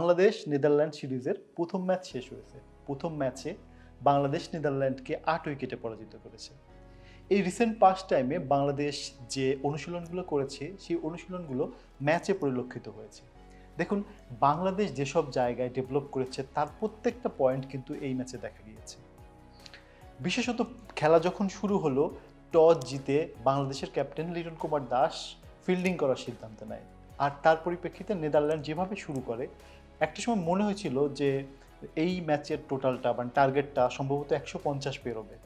Bangladesh Netherland সিরিজের প্রথম match শেষ হয়েছে। প্রথম ম্যাচে বাংলাদেশ নেদারল্যান্ডকে ৮ উইকেটে পরাজিত করেছে। এই রিসেন্ট পাস্ট টাইমে বাংলাদেশ যে অনুশীলনগুলো করেছে সেই অনুশীলনগুলো ম্যাচে পরিলক্ষিত হয়েছে। দেখুন, বাংলাদেশ যেসব জায়গায় ডেভেলপ করেছে তার প্রত্যেকটা পয়েন্ট কিন্তু এই ম্যাচে দেখা গিয়েছে। বিশেষত খেলা যখন শুরু হলো, টস জিতে বাংলাদেশের ক্যাপ্টেন লিটন কুমার দাস ফিল্ডিং করার সিদ্ধান্ত নেয়। আর তার পরিপ্রেক্ষিতে নেদারল্যান্ড যেভাবে শুরু করে, একটা সময় মনে হয়েছিল যে এই ম্যাচের টোটালটা মানে টার্গেটটা সম্ভবত ১৫০ পেরোবে,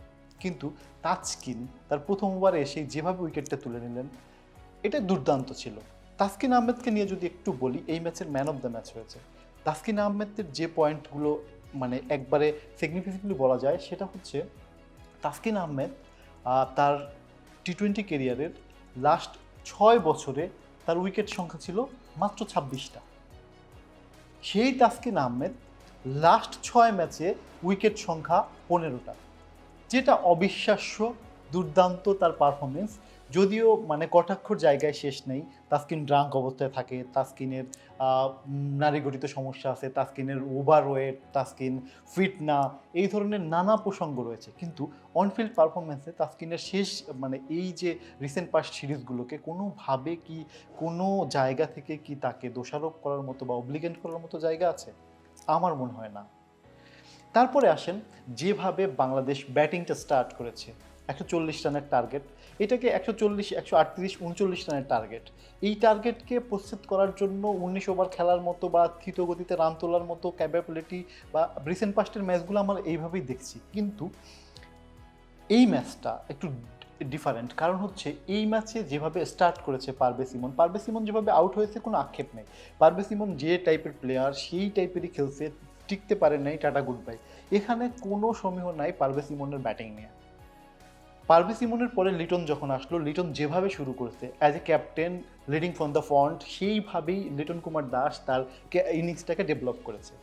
কিন্তু তাসকিন তার প্রথম ওভারে এসে যেভাবে উইকেটটা তুলে নিলেন, এটা দুর্দান্ত ছিল। তাসকিন আহমেদকে নিয়ে যদি একটু বলি, এই ম্যাচের ম্যান অফ দ্য ম্যাচ হয়েছে। তাসকিন আহমেদের যে পয়েন্টগুলো মানে একবারে সিগনিফিকেন্টলি বলা যায়, সেটা হচ্ছে তাসকিন আহমেদ তার টি-20 ক্যারিয়ারের লাস্ট ৬ বছরে তার উইকেট সংখ্যা ছিল মাত্র ২৬টা। সেই তাসকিন আহমেদ লাস্ট ৬ ম্যাচে উইকেট সংখ্যা ১৫টা, যেটা অবিশ্বাস্য দুর্দান্ত তার পারফরমেন্স। যদিও মানে কটাক্ষর জায়গায় শেষ নেই, তাসকিন ড্রাঙ্ক অবস্থায় থাকে, তাসকিনের নারীঘটিত সমস্যা আছে, তাসকিনের ওভারওয়েট, তাসকিন ফিট না, এই ধরনের নানা প্রসঙ্গ রয়েছে। কিন্তু অনফিল্ড পারফরমেন্সে তাসকিনের শেষ মানে এই যে রিসেন্ট পাস্ট সিরিজগুলোকে কোনোভাবে কি কোনো জায়গা থেকে কি তাকে দোষারোপ করার মতো বা অব্লিগেন্ট করার মতো জায়গা আছে? আমার মনে হয় না। তারপরে আসেন যেভাবে বাংলাদেশ ব্যাটিংটা স্টার্ট করেছে, ১৪০ রানের টার্গেট, এটাকে ১৪০, ১৩৮, ৩৯ রানের টার্গেট। এই টার্গেটকে প্রস্তুত করার জন্য ১৯ ওভার খেলার মতো বা থিত গতিতে রান তোলার মতো ক্যাপাবিলিটি বা রিসেন্ট পাস্টের ম্যাচগুলো আমরা এইভাবেই দেখছি। কিন্তু এই ম্যাচটা একটু ডিফারেন্ট, কারণ হচ্ছে এই ম্যাচে যেভাবে স্টার্ট করেছে পারভেজ ইমন যেভাবে আউট হয়েছে কোনো আক্ষেপ নেই। পারভেজ ইমন যে টাইপের প্লেয়ার সেই টাইপেরই খেলছে, টিকতে পারেন নাই, টাটা গুড বাই। এখানে কোনো সমীহ নাই পারভেজ ইমনের ব্যাটিং নিয়ে। পারভেজ ইমনের পরে লিটন যখন আসলো, লিটন যেভাবে শুরু করেছে as a captain leading from the front, সেইভাবেই লিটন কুমার দাস তার ইনিংসটাকে ডেভেলপ করেছে।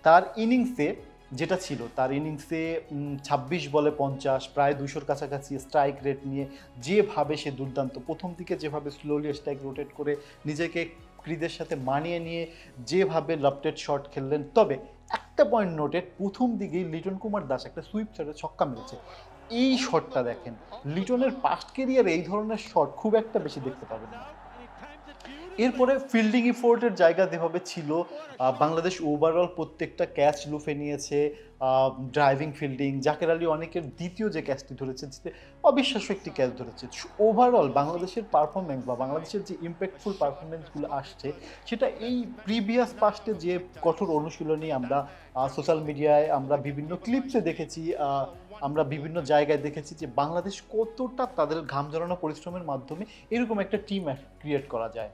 তার ইনিংসে যেটা ছিল, তার ইনিংসে ২৬ বলে ৫০, প্রায় ২০০-র কাছাকাছি স্ট্রাইক রেট নিয়ে যেভাবে সে দুর্দান্ত, প্রথম দিকে যেভাবে স্লোলি স্ট্রাইক রোটেট করে নিজেকে ক্রিজের সাথে মানিয়ে নিয়ে যেভাবে লফটেড শট খেললেন। তবে একটা পয়েন্ট নোটেড, প্রথম দিকেই লিটন কুমার দাস একটা সুইপ শটে ছক্কা মেরেছে। এই শটটা দেখেন, লিটনের পাস্ট ক্যারিয়ারে এই ধরনের শট খুব একটা বেশি দেখতে পাবেন না। এরপরে ফিল্ডিং এফোর্টের জায়গা যেভাবে ছিল, বাংলাদেশ ওভারঅল প্রত্যেকটা ক্যাচ লুফে নিয়েছে। ড্রাইভিং ফিল্ডিং, জাকের আলী অনেকের দ্বিতীয় যে ক্যাচটি ধরেছে, অবিশ্বাস্য একটি ক্যাচ ধরেছে। ওভারঅল বাংলাদেশের পারফরমেন্স বা বাংলাদেশের যে ইম্প্যাক্টফুল পারফরমেন্সগুলো আসছে, সেটা এই প্রিভিয়াস পাস্টে যে কঠোর অনুশীলনী আমরা সোশ্যাল মিডিয়ায় আমরা বিভিন্ন ক্লিপসে দেখেছি, আমরা বিভিন্ন জায়গায় দেখেছি যে বাংলাদেশ কতটা তাদের ঘাম ঝরানো পরিশ্রমের মাধ্যমে এরকম একটা টিম ক্রিয়েট করা যায়।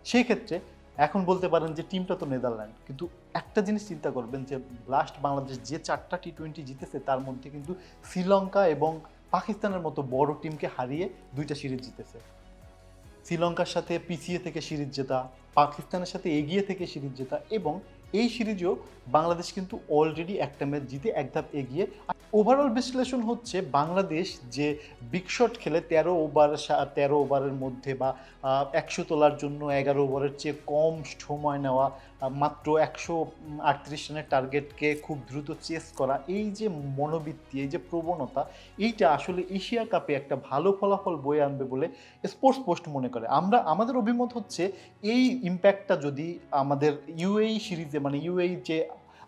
সেই ক্ষেত্রে এখন বলতে পারেন যে টিমটা তো নেদারল্যান্ড, কিন্তু একটা জিনিস চিন্তা করবেন যে লাস্ট বাংলাদেশ যে ৪টা টি-20 জিতেছে, তার মধ্যে কিন্তু শ্রীলঙ্কা এবং পাকিস্তানের মতো বড় টিমকে হারিয়ে ২টা সিরিজ জিতেছে। শ্রীলঙ্কার সাথে পিছিয়ে থেকে সিরিজ জেতা, পাকিস্তানের সাথে এগিয়ে থেকে সিরিজ জেতা, এবং এই সিরিজেও বাংলাদেশ কিন্তু অলরেডি একটা ম্যাচ জিতে এক ধাপ এগিয়ে। ওভারঅল বিশ্লেষণ হচ্ছে বাংলাদেশ যে বিগ শট খেলে ১৩ ওভারের মধ্যে বা ১০০ তোলার জন্য ১১ ওভারের চেয়ে কম সময় নেওয়া, মাত্র ১৩৮ রানের টার্গেটকে খুব দ্রুত চেস করা, এই যে মনোবৃত্তি, এই যে প্রবণতা, এইটা আসলে এশিয়া কাপে একটা ভালো ফলাফল বয়ে আনবে বলে স্পোর্টস পোস্ট মনে করে। আমাদের অভিমত হচ্ছে এই ইম্প্যাক্টটা যদি আমাদের ইউএই সিরিজে মানে ইউএই যে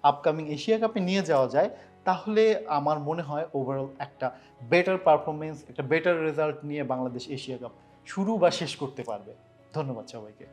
আপকামিং এশিয়া কাপে নিয়ে যাওয়া যায়, তাহলে আমার মনে হয় ওভারঅল একটা বেটার পারফরমেন্স, একটা বেটার রেজাল্ট নিয়ে বাংলাদেশ এশিয়া কাপ শুরু বা শেষ করতে পারবে। ধন্যবাদ সবাইকে।